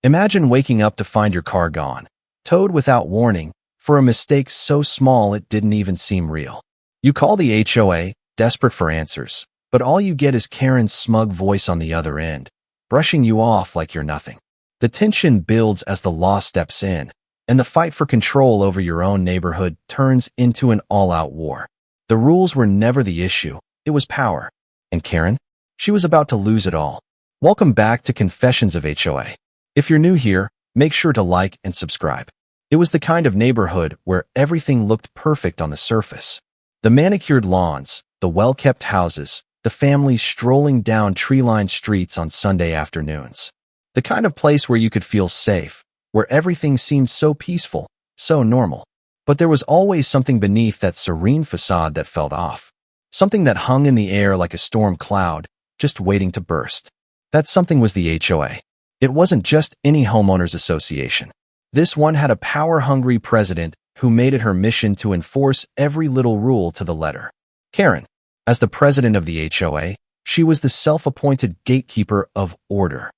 Imagine waking up to find your car gone, towed without warning, for a mistake so small it didn't even seem real. You call the HOA, desperate for answers, but all you get is Karen's smug voice on the other end, brushing you off like you're nothing. The tension builds as the law steps in, and the fight for control over your own neighborhood turns into an all-out war. The rules were never the issue, it was power. And Karen? She was about to lose it all. Welcome back to Confessions of HOA. If you're new here, make sure to like and subscribe. It was the kind of neighborhood where everything looked perfect on the surface. The manicured lawns, the well-kept houses, the families strolling down tree-lined streets on Sunday afternoons. The kind of place where you could feel safe, where everything seemed so peaceful, so normal. But there was always something beneath that serene facade that felt off. Something that hung in the air like a storm cloud, just waiting to burst. That something was the HOA. It wasn't just any homeowners association. This one had a power-hungry president who made it her mission to enforce every little rule to the letter. Karen, as the president of the HOA, she was the self-appointed gatekeeper of order.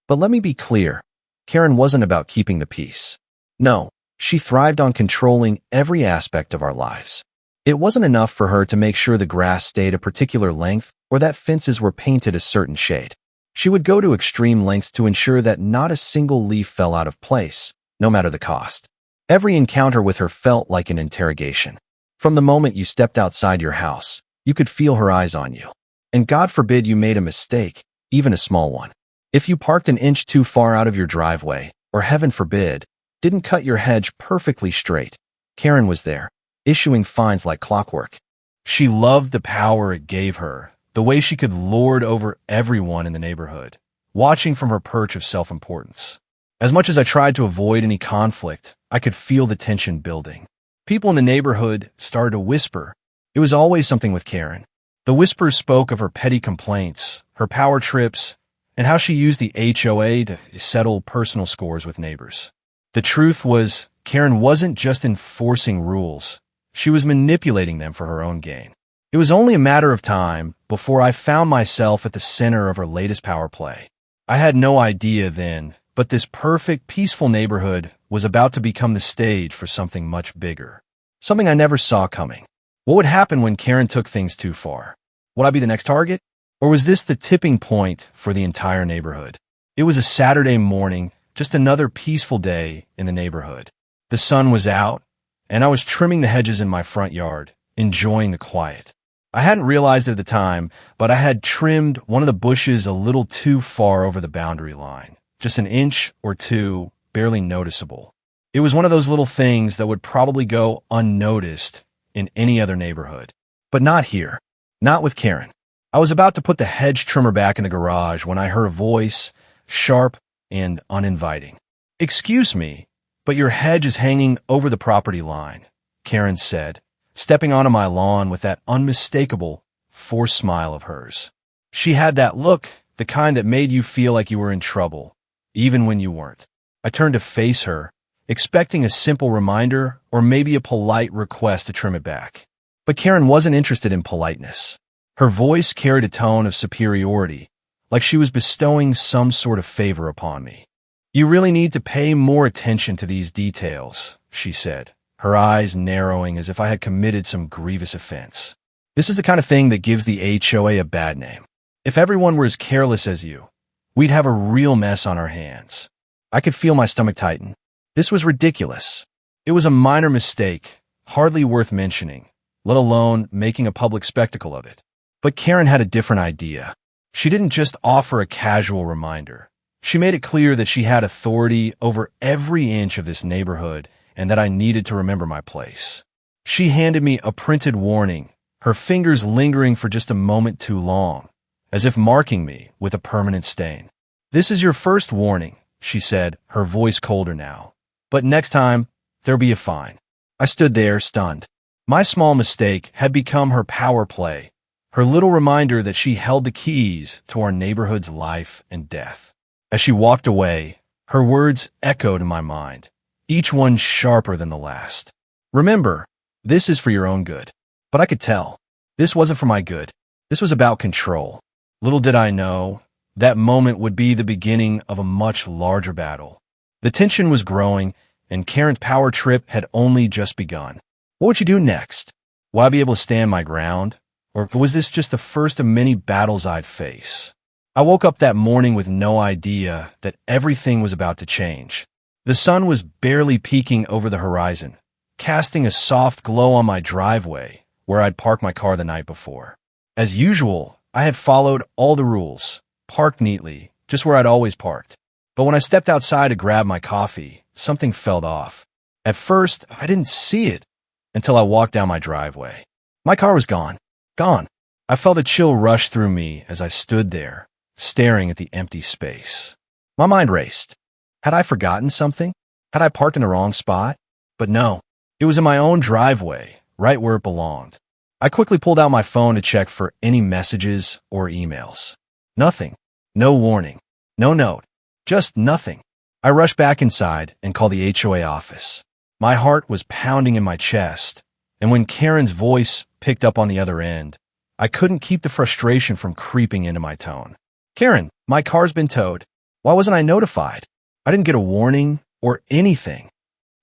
But let me be clear, Karen wasn't about keeping the peace. No, she thrived on controlling every aspect of our lives. It wasn't enough for her to make sure the grass stayed a particular length or that fences were painted a certain shade. She would go to extreme lengths to ensure that not a single leaf fell out of place, no matter the cost. Every encounter with her felt like an interrogation. From the moment you stepped outside your house, you could feel her eyes on you. And God forbid you made a mistake, even a small one. If you parked an inch too far out of your driveway, or heaven forbid, didn't cut your hedge perfectly straight, Karen was there, issuing fines like clockwork. She loved the power it gave her, the way she could lord over everyone in the neighborhood, watching from her perch of self-importance. As much as I tried to avoid any conflict, I could feel the tension building. People in the neighborhood started to whisper. It was always something with Karen. The whispers spoke of her petty complaints, her power trips, and how she used the HOA to settle personal scores with neighbors. The truth was, Karen wasn't just enforcing rules. She was manipulating them for her own gain. It was only a matter of time before I found myself at the center of her latest power play. I had no idea then, but this perfect, peaceful neighborhood was about to become the stage for something much bigger. Something I never saw coming. What would happen when Karen took things too far? Would I be the next target? Or was this the tipping point for the entire neighborhood? It was a Saturday morning, just another peaceful day in the neighborhood. The sun was out, and I was trimming the hedges in my front yard, enjoying the quiet. I hadn't realized it at the time, but I had trimmed one of the bushes a little too far over the boundary line, just an inch or two, barely noticeable. It was one of those little things that would probably go unnoticed in any other neighborhood, but not here, not with Karen. I was about to put the hedge trimmer back in the garage when I heard a voice, sharp and uninviting. "Excuse me, but your hedge is hanging over the property line," Karen said, stepping onto my lawn with that unmistakable, forced smile of hers. She had that look, the kind that made you feel like you were in trouble, even when you weren't. I turned to face her, expecting a simple reminder or maybe a polite request to trim it back. But Karen wasn't interested in politeness. Her voice carried a tone of superiority, like she was bestowing some sort of favor upon me. "You really need to pay more attention to these details," she said, her eyes narrowing as if I had committed some grievous offense. "This is the kind of thing that gives the HOA a bad name. If everyone were as careless as you, we'd have a real mess on our hands." I could feel my stomach tighten. This was ridiculous. It was a minor mistake, hardly worth mentioning, let alone making a public spectacle of it. But Karen had a different idea. She didn't just offer a casual reminder. She made it clear that she had authority over every inch of this neighborhood and that I needed to remember my place. She handed me a printed warning, her fingers lingering for just a moment too long, as if marking me with a permanent stain. "This is your first warning," she said, her voice colder now. "But next time, there'll be a fine." I stood there, stunned. My small mistake had become her power play, her little reminder that she held the keys to our neighborhood's life and death. As she walked away, her words echoed in my mind, each one sharper than the last. "Remember, this is for your own good." But I could tell. This wasn't for my good. This was about control. Little did I know, that moment would be the beginning of a much larger battle. The tension was growing, and Karen's power trip had only just begun. What would she do next? Will I be able to stand my ground? Or was this just the first of many battles I'd face? I woke up that morning with no idea that everything was about to change. The sun was barely peeking over the horizon, casting a soft glow on my driveway where I'd parked my car the night before. As usual, I had followed all the rules, parked neatly, just where I'd always parked. But when I stepped outside to grab my coffee, something felt off. At first, I didn't see it until I walked down my driveway. My car was gone. Gone. I felt a chill rush through me as I stood there, staring at the empty space. My mind raced. Had I forgotten something? Had I parked in the wrong spot? But no, it was in my own driveway, right where it belonged. I quickly pulled out my phone to check for any messages or emails. Nothing. No warning. No note. Just nothing. I rushed back inside and called the HOA office. My heart was pounding in my chest, and when Karen's voice picked up on the other end, I couldn't keep the frustration from creeping into my tone. Karen, my car's been towed. Why wasn't I notified? I didn't get a warning or anything.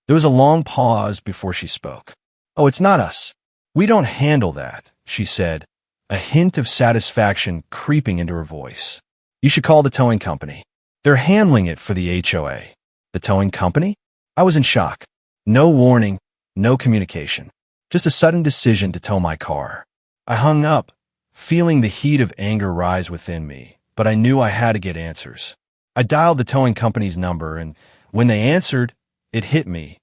There was a long pause before she spoke. Oh, it's not us. We don't handle that, she said, a hint of satisfaction creeping into her voice. You should call the towing company. They're handling it for the HOA. The towing company? I was in shock. No warning, no communication. Just a sudden decision to tow my car. I hung up, feeling the heat of anger rise within me, but I knew I had to get answers. I dialed the towing company's number, and when they answered, it hit me.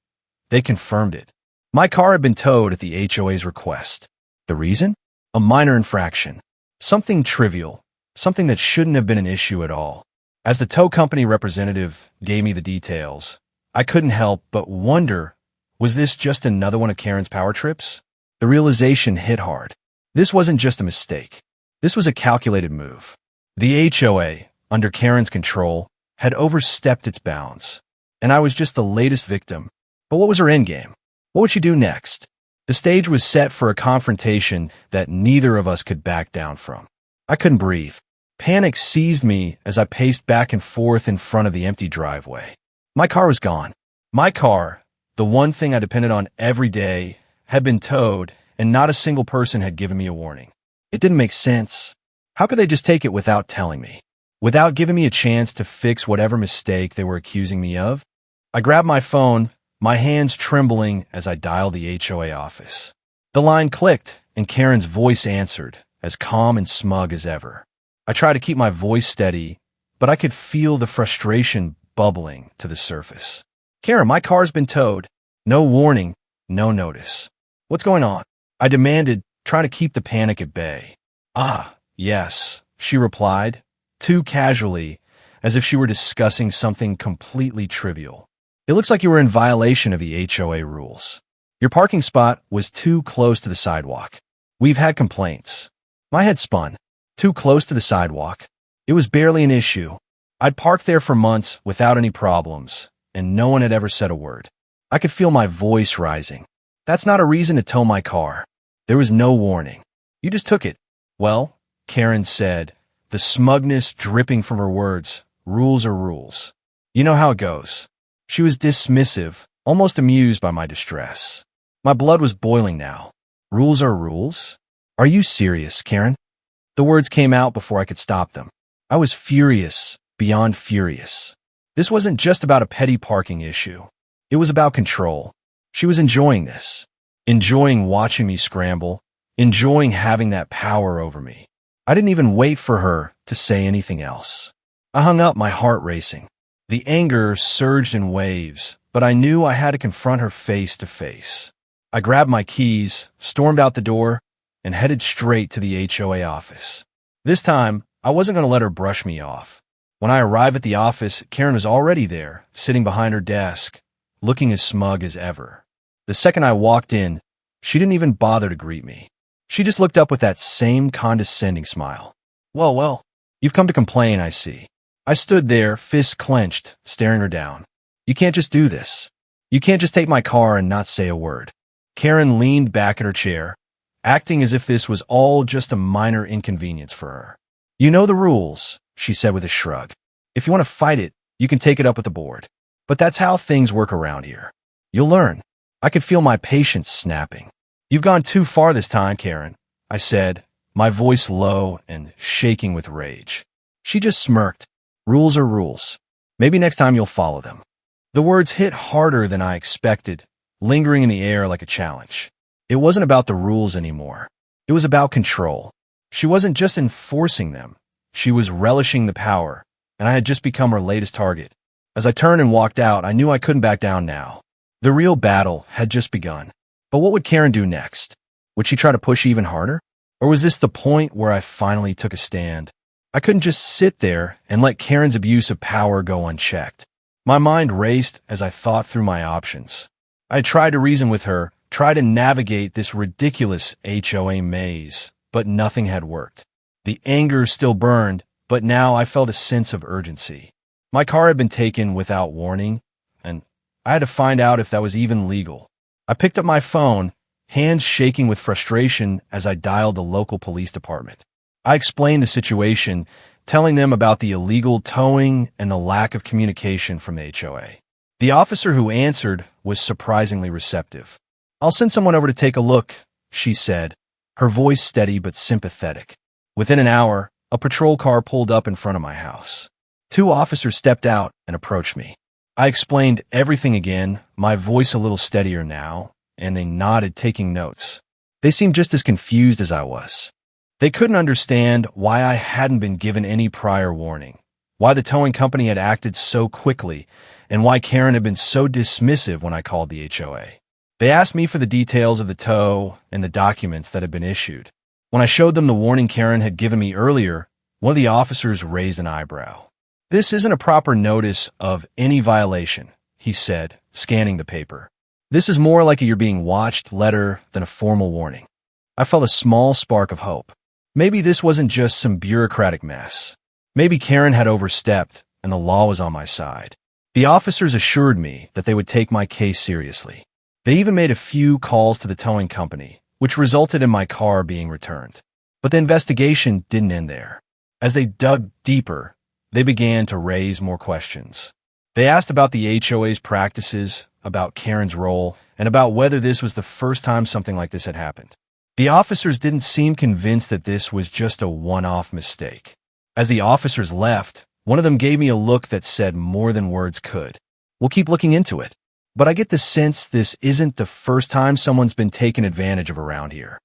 They confirmed it. My car had been towed at the HOA's request. The reason? A minor infraction. Something trivial. Something that shouldn't have been an issue at all. As the tow company representative gave me the details, I couldn't help but wonder, was this just another one of Karen's power trips? The realization hit hard. This wasn't just a mistake. This was a calculated move. The HOA, under Karen's control, had overstepped its bounds, and I was just the latest victim. But what was her endgame? What would she do next? The stage was set for a confrontation that neither of us could back down from. I couldn't breathe. Panic seized me as I paced back and forth in front of the empty driveway. My car was gone. My car, the one thing I depended on every day, had been towed, and not a single person had given me a warning. It didn't make sense. How could they just take it without telling me? Without giving me a chance to fix whatever mistake they were accusing me of? I grabbed my phone, my hands trembling as I dialed the HOA office. The line clicked, and Karen's voice answered, as calm and smug as ever. I tried to keep my voice steady, but I could feel the frustration bubbling to the surface. Karen, my car's been towed. No warning, no notice. What's going on? I demanded, trying to keep the panic at bay. Ah, yes, she replied, too casually, as if she were discussing something completely trivial. It looks like you were in violation of the HOA rules. Your parking spot was too close to the sidewalk. We've had complaints. My head spun. Too close to the sidewalk. It was barely an issue. I'd parked there for months without any problems, and no one had ever said a word. I could feel my voice rising. That's not a reason to tow my car. There was no warning. You just took it. Well, Karen said, the smugness dripping from her words, rules are rules. You know how it goes. She was dismissive, almost amused by my distress. My blood was boiling now. Rules are rules? Are you serious, Karen? The words came out before I could stop them. I was furious, beyond furious. This wasn't just about a petty parking issue. It was about control. She was enjoying this. Enjoying watching me scramble. Enjoying having that power over me. I didn't even wait for her to say anything else. I hung up, my heart racing. The anger surged in waves, but I knew I had to confront her face to face. I grabbed my keys, stormed out the door, and headed straight to the HOA office. This time, I wasn't going to let her brush me off. When I arrived at the office, Karen was already there, sitting behind her desk, looking as smug as ever. The second I walked in, she didn't even bother to greet me. She just looked up with that same condescending smile. Well, you've come to complain, I see. I stood there, fists clenched, staring her down. You can't just do this. You can't just take my car and not say a word. Karen leaned back in her chair, acting as if this was all just a minor inconvenience for her. You know the rules, she said with a shrug. If you want to fight it, you can take it up with the board. But that's how things work around here. You'll learn. I could feel my patience snapping. You've gone too far this time, Karen, I said, my voice low and shaking with rage. She just smirked. Rules are rules. Maybe next time you'll follow them. The words hit harder than I expected, lingering in the air like a challenge. It wasn't about the rules anymore. It was about control. She wasn't just enforcing them. She was relishing the power, and I had just become her latest target. As I turned and walked out, I knew I couldn't back down now. The real battle had just begun. But what would Karen do next? Would she try to push even harder? Or was this the point where I finally took a stand? I couldn't just sit there and let Karen's abuse of power go unchecked. My mind raced as I thought through my options. I had tried to reason with her, tried to navigate this ridiculous HOA maze, but nothing had worked. The anger still burned, but now I felt a sense of urgency. My car had been taken without warning, and I had to find out if that was even legal. I picked up my phone, hands shaking with frustration as I dialed the local police department. I explained the situation, telling them about the illegal towing and the lack of communication from the HOA. The officer who answered was surprisingly receptive. I'll send someone over to take a look, she said, her voice steady but sympathetic. Within an hour, a patrol car pulled up in front of my house. 2 officers stepped out and approached me. I explained everything again, my voice a little steadier now, and they nodded, taking notes. They seemed just as confused as I was. They couldn't understand why I hadn't been given any prior warning, why the towing company had acted so quickly, and why Karen had been so dismissive when I called the HOA. They asked me for the details of the tow and the documents that had been issued. When I showed them the warning Karen had given me earlier, one of the officers raised an eyebrow. This isn't a proper notice of any violation, he said, scanning the paper. This is more like a you're being watched letter than a formal warning. I felt a small spark of hope. Maybe this wasn't just some bureaucratic mess. Maybe Karen had overstepped and the law was on my side. The officers assured me that they would take my case seriously. They even made a few calls to the towing company, which resulted in my car being returned. But the investigation didn't end there. As they dug deeper, they began to raise more questions. They asked about the HOA's practices, about Karen's role, and about whether this was the first time something like this had happened. The officers didn't seem convinced that this was just a one-off mistake. As the officers left, one of them gave me a look that said more than words could. We'll keep looking into it. But I get the sense this isn't the first time someone's been taken advantage of around here.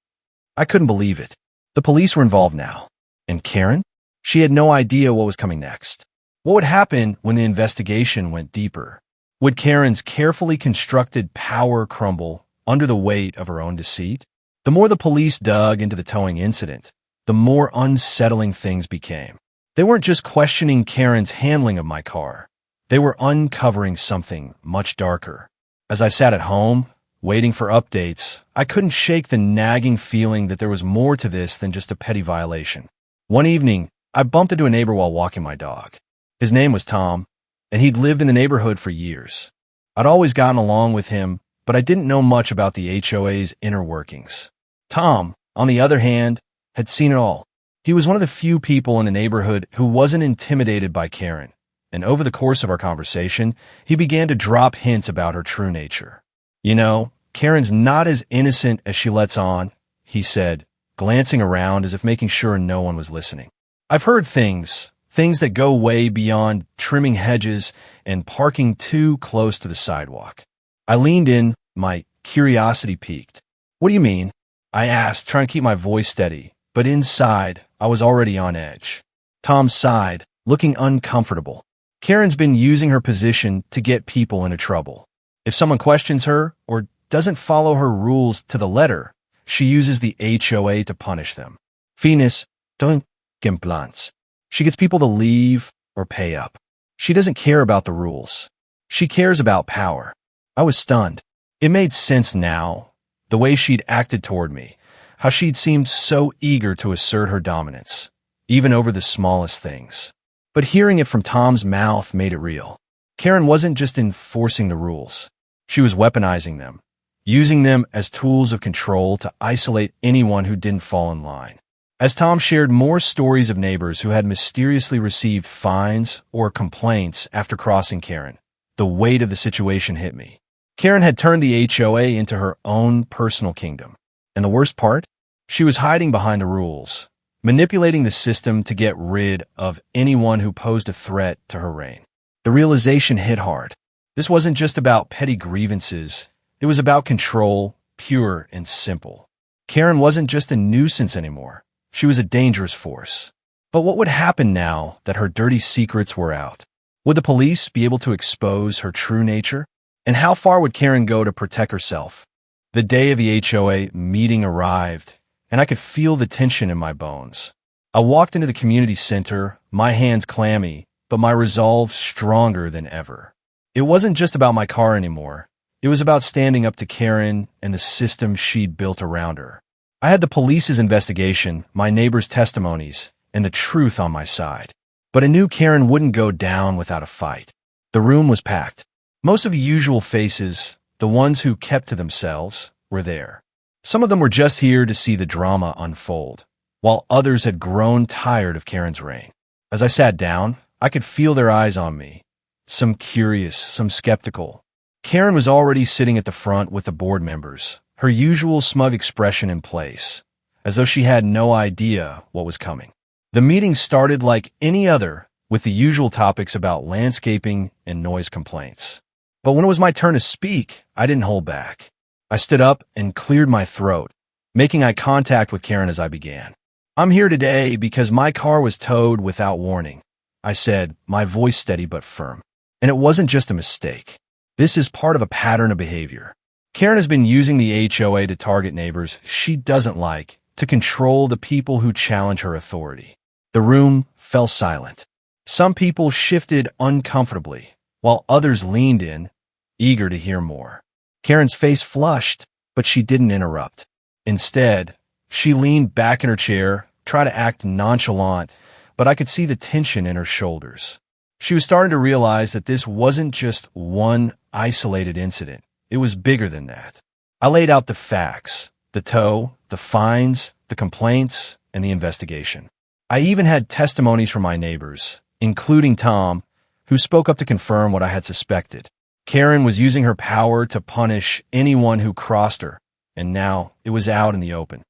I couldn't believe it. The police were involved now. And Karen? She had no idea what was coming next. What would happen when the investigation went deeper? Would Karen's carefully constructed power crumble under the weight of her own deceit? The more the police dug into the towing incident, the more unsettling things became. They weren't just questioning Karen's handling of my car. They were uncovering something much darker. As I sat at home, waiting for updates, I couldn't shake the nagging feeling that there was more to this than just a petty violation. One evening, I bumped into a neighbor while walking my dog. His name was Tom, and he'd lived in the neighborhood for years. I'd always gotten along with him, but I didn't know much about the HOA's inner workings. Tom, on the other hand, had seen it all. He was one of the few people in the neighborhood who wasn't intimidated by Karen, and over the course of our conversation, he began to drop hints about her true nature. You know, Karen's not as innocent as she lets on, he said, glancing around as if making sure no one was listening. I've heard things that go way beyond trimming hedges and parking too close to the sidewalk. I leaned in, my curiosity piqued. What do you mean? I asked, trying to keep my voice steady, but inside, I was already on edge. Tom sighed, looking uncomfortable. Karen's been using her position to get people into trouble. If someone questions her or doesn't follow her rules to the letter, she uses the HOA to punish them. Finis don't complaints. She gets people to leave or pay up. She doesn't care about the rules. She cares about power. I was stunned. It made sense now. The way she'd acted toward me, how she'd seemed so eager to assert her dominance, even over the smallest things. But hearing it from Tom's mouth made it real. Karen wasn't just enforcing the rules. She was weaponizing them, using them as tools of control to isolate anyone who didn't fall in line. As Tom shared more stories of neighbors who had mysteriously received fines or complaints after crossing Karen, the weight of the situation hit me. Karen had turned the HOA into her own personal kingdom. And the worst part? She was hiding behind the rules, manipulating the system to get rid of anyone who posed a threat to her reign. The realization hit hard. This wasn't just about petty grievances. It was about control, pure and simple. Karen wasn't just a nuisance anymore. She was a dangerous force. But what would happen now that her dirty secrets were out? Would the police be able to expose her true nature? And how far would Karen go to protect herself? The day of the HOA meeting arrived, and I could feel the tension in my bones. I walked into the community center, my hands clammy, but my resolve stronger than ever. It wasn't just about my car anymore. It was about standing up to Karen and the system she'd built around her. I had the police's investigation, my neighbors' testimonies, and the truth on my side. But I knew Karen wouldn't go down without a fight. The room was packed. Most of the usual faces, the ones who kept to themselves, were there. Some of them were just here to see the drama unfold, while others had grown tired of Karen's reign. As I sat down, I could feel their eyes on me, some curious, some skeptical. Karen was already sitting at the front with the board members, her usual smug expression in place, as though she had no idea what was coming. The meeting started like any other, with the usual topics about landscaping and noise complaints. But when it was my turn to speak, I didn't hold back. I stood up and cleared my throat, making eye contact with Karen as I began. "I'm here today because my car was towed without warning," I said, my voice steady but firm. "And it wasn't just a mistake. This is part of a pattern of behavior. Karen has been using the HOA to target neighbors she doesn't like, to control the people who challenge her authority." The room fell silent. Some people shifted uncomfortably, while others leaned in, eager to hear more. Karen's face flushed, but she didn't interrupt. Instead, she leaned back in her chair, tried to act nonchalant, but I could see the tension in her shoulders. She was starting to realize that this wasn't just one isolated incident. It was bigger than that. I laid out the facts, the tow, the fines, the complaints, and the investigation. I even had testimonies from my neighbors, including Tom, who spoke up to confirm what I had suspected. Karen was using her power to punish anyone who crossed her, and now it was out in the open.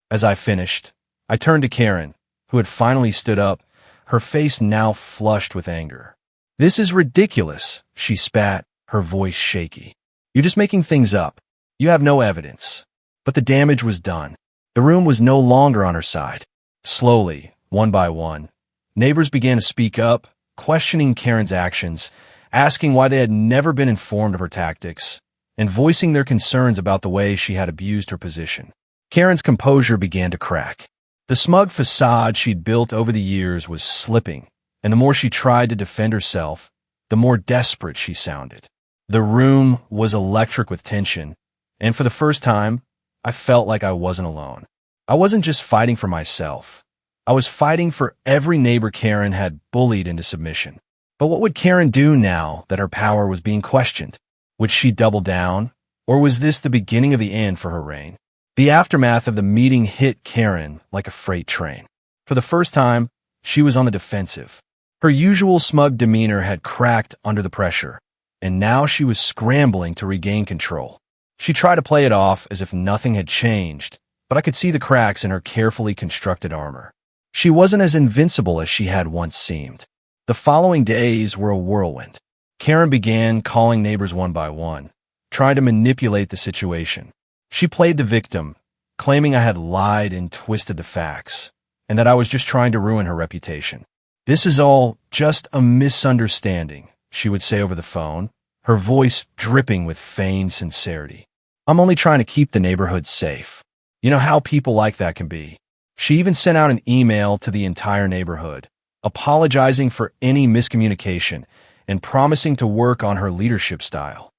As I finished, I turned to Karen, who had finally stood up, her face now flushed with anger. "This is ridiculous," she spat, her voice shaky. "You're just making things up. You have no evidence." But the damage was done. The room was no longer on her side. Slowly, one by one, neighbors began to speak up, questioning Karen's actions, asking why they had never been informed of her tactics, and voicing their concerns about the way she had abused her position. Karen's composure began to crack. The smug facade she'd built over the years was slipping, and the more she tried to defend herself, the more desperate she sounded. The room was electric with tension, and for the first time, I felt like I wasn't alone. I wasn't just fighting for myself. I was fighting for every neighbor Karen had bullied into submission. But what would Karen do now that her power was being questioned? Would she double down, or was this the beginning of the end for her reign? The aftermath of the meeting hit Karen like a freight train. For the first time, she was on the defensive. Her usual smug demeanor had cracked under the pressure, and now she was scrambling to regain control. She tried to play it off as if nothing had changed, but I could see the cracks in her carefully constructed armor. She wasn't as invincible as she had once seemed. The following days were a whirlwind. Karen began calling neighbors one by one, trying to manipulate the situation. She played the victim, claiming I had lied and twisted the facts, and that I was just trying to ruin her reputation. "This is all just a misunderstanding," she would say over the phone, her voice dripping with feigned sincerity. "I'm only trying to keep the neighborhood safe." You know how people like that can be. She even sent out an email to the entire neighborhood, apologizing for any miscommunication and promising to work on her leadership style.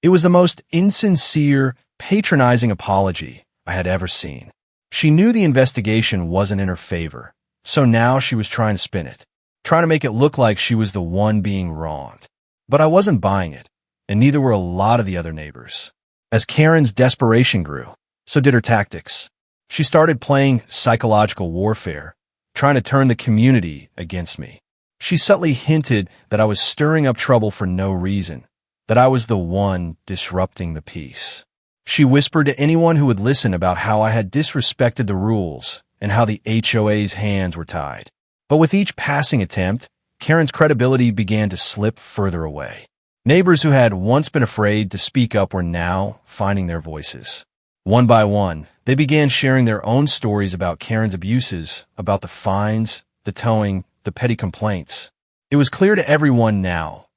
It was the most insincere, patronizing apology I had ever seen. She knew the investigation wasn't in her favor, so now she was trying to spin it, trying to make it look like she was the one being wronged. But I wasn't buying it, and neither were a lot of the other neighbors. As Karen's desperation grew, so did her tactics. She started playing psychological warfare, trying to turn the community against me. She subtly hinted that I was stirring up trouble for no reason, that I was the one disrupting the peace. She whispered to anyone who would listen about how I had disrespected the rules and how the HOA's hands were tied. But with each passing attempt, Karen's credibility began to slip further away. Neighbors who had once been afraid to speak up were now finding their voices. One by one, they began sharing their own stories about Karen's abuses, about the fines, the towing, the petty complaints. It was clear to everyone now,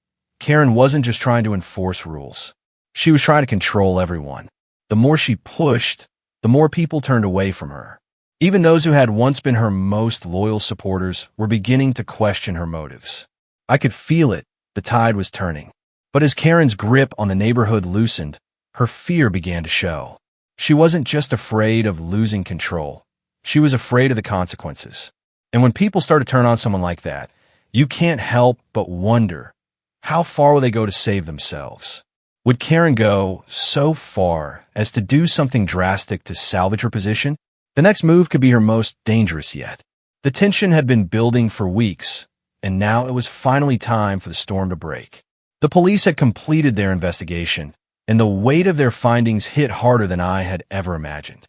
Karen wasn't just trying to enforce rules. She was trying to control everyone. The more she pushed, the more people turned away from her. Even those who had once been her most loyal supporters were beginning to question her motives. I could feel it, the tide was turning. But as Karen's grip on the neighborhood loosened, her fear began to show. She wasn't just afraid of losing control. She was afraid of the consequences. And when people start to turn on someone like that, you can't help but wonder, how far will they go to save themselves? Would Karen go so far as to do something drastic to salvage her position? The next move could be her most dangerous yet. The tension had been building for weeks, and now it was finally time for the storm to break. The police had completed their investigation, and the weight of their findings hit harder than I had ever imagined.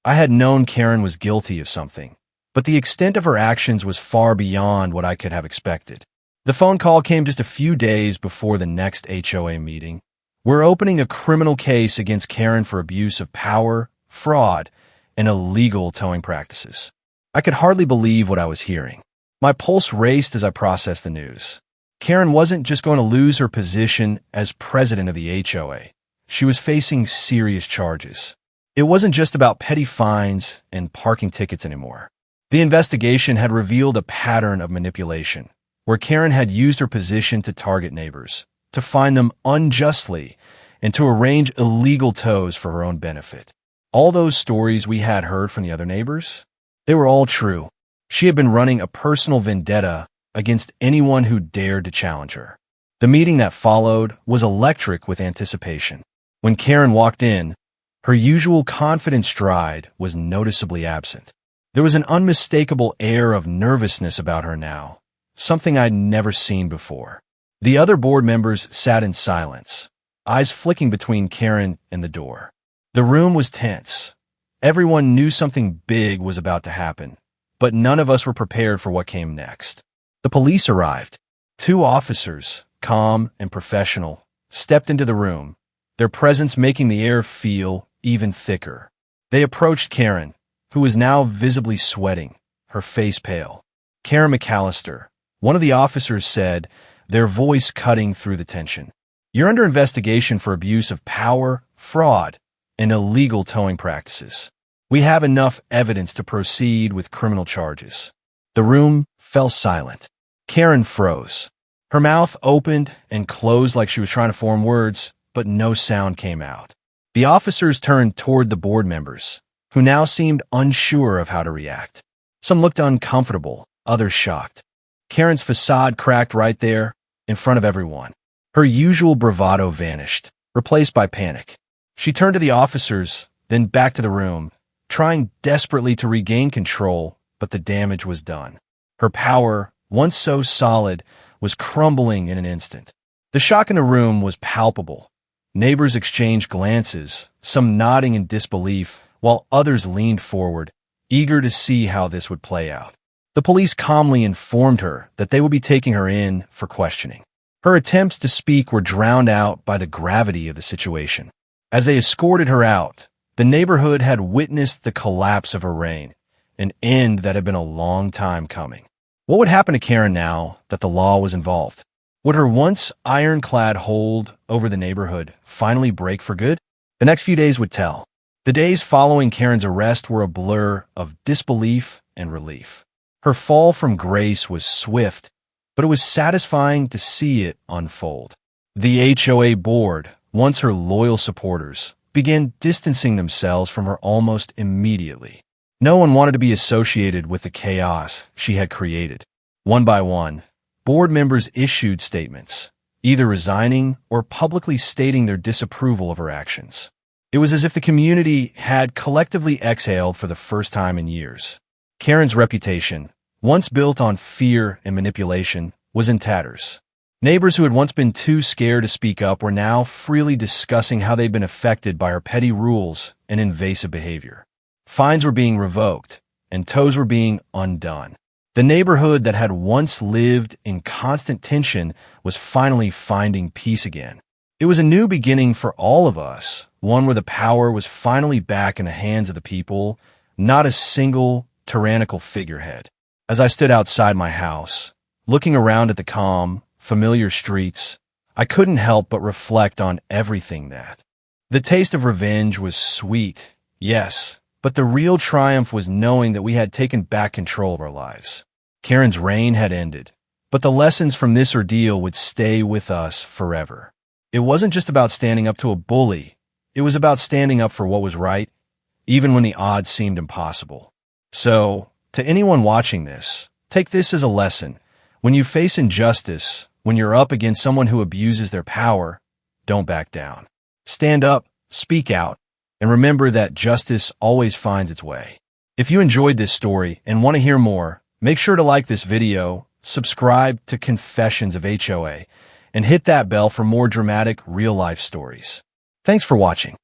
I had known Karen was guilty of something, but the extent of her actions was far beyond what I could have expected. The phone call came just a few days before the next HOA meeting. We're opening a criminal case against Karen for abuse of power, fraud, and illegal towing practices. I could hardly believe what I was hearing. My pulse raced as I processed the news. Karen wasn't just going to lose her position as president of the HOA. She was facing serious charges. It wasn't just about petty fines and parking tickets anymore. The investigation had revealed a pattern of manipulation, where Karen had used her position to target neighbors, to fine them unjustly, and to arrange illegal tows for her own benefit. All those stories we had heard from the other neighbors, they were all true. She had been running a personal vendetta against anyone who dared to challenge her. The meeting that followed was electric with anticipation. When Karen walked in, her usual confident stride was noticeably absent. There was an unmistakable air of nervousness about her now, something I'd never seen before. The other board members sat in silence, eyes flicking between Karen and the door. The room was tense. Everyone knew something big was about to happen, but none of us were prepared for what came next. The police arrived. 2 officers, calm and professional, stepped into the room, their presence making the air feel even thicker. They approached Karen, who was now visibly sweating, her face pale. "Karen McAllister," one of the officers said, their voice cutting through the tension. "You're under investigation for abuse of power, fraud, and illegal towing practices. We have enough evidence to proceed with criminal charges." The room fell silent. Karen froze. Her mouth opened and closed like she was trying to form words, but no sound came out. The officers turned toward the board members, who now seemed unsure of how to react. Some looked uncomfortable, others shocked. Karen's facade cracked right there, in front of everyone. Her usual bravado vanished, replaced by panic. She turned to the officers, then back to the room, trying desperately to regain control, but the damage was done. Her power, once so solid, was crumbling in an instant. The shock in the room was palpable. Neighbors exchanged glances, some nodding in disbelief, while others leaned forward, eager to see how this would play out. The police calmly informed her that they would be taking her in for questioning. Her attempts to speak were drowned out by the gravity of the situation. As they escorted her out, the neighborhood had witnessed the collapse of her reign, an end that had been a long time coming. What would happen to Karen now that the law was involved? Would her once ironclad hold over the neighborhood finally break for good? The next few days would tell. The days following Karen's arrest were a blur of disbelief and relief. Her fall from grace was swift, but it was satisfying to see it unfold. The HOA board, once her loyal supporters, began distancing themselves from her almost immediately. No one wanted to be associated with the chaos she had created. One by one, board members issued statements, either resigning or publicly stating their disapproval of her actions. It was as if the community had collectively exhaled for the first time in years. Karen's reputation, once built on fear and manipulation, was in tatters. Neighbors who had once been too scared to speak up were now freely discussing how they'd been affected by her petty rules and invasive behavior. Fines were being revoked, and toes were being undone. The neighborhood that had once lived in constant tension was finally finding peace again. It was a new beginning for all of us, one where the power was finally back in the hands of the people, not a single tyrannical figurehead. As I stood outside my house, looking around at the calm, familiar streets, I couldn't help but reflect on everything that. The taste of revenge was sweet, yes, but the real triumph was knowing that we had taken back control of our lives. Karen's reign had ended, but the lessons from this ordeal would stay with us forever. It wasn't just about standing up to a bully. It was about standing up for what was right, even when the odds seemed impossible. So, to anyone watching this, take this as a lesson. When you face injustice, when you're up against someone who abuses their power, don't back down. Stand up, speak out, and remember that justice always finds its way. If you enjoyed this story and want to hear more, make sure to like this video, subscribe to Confessions of HOA, and hit that bell for more dramatic, real-life stories. Thanks for watching.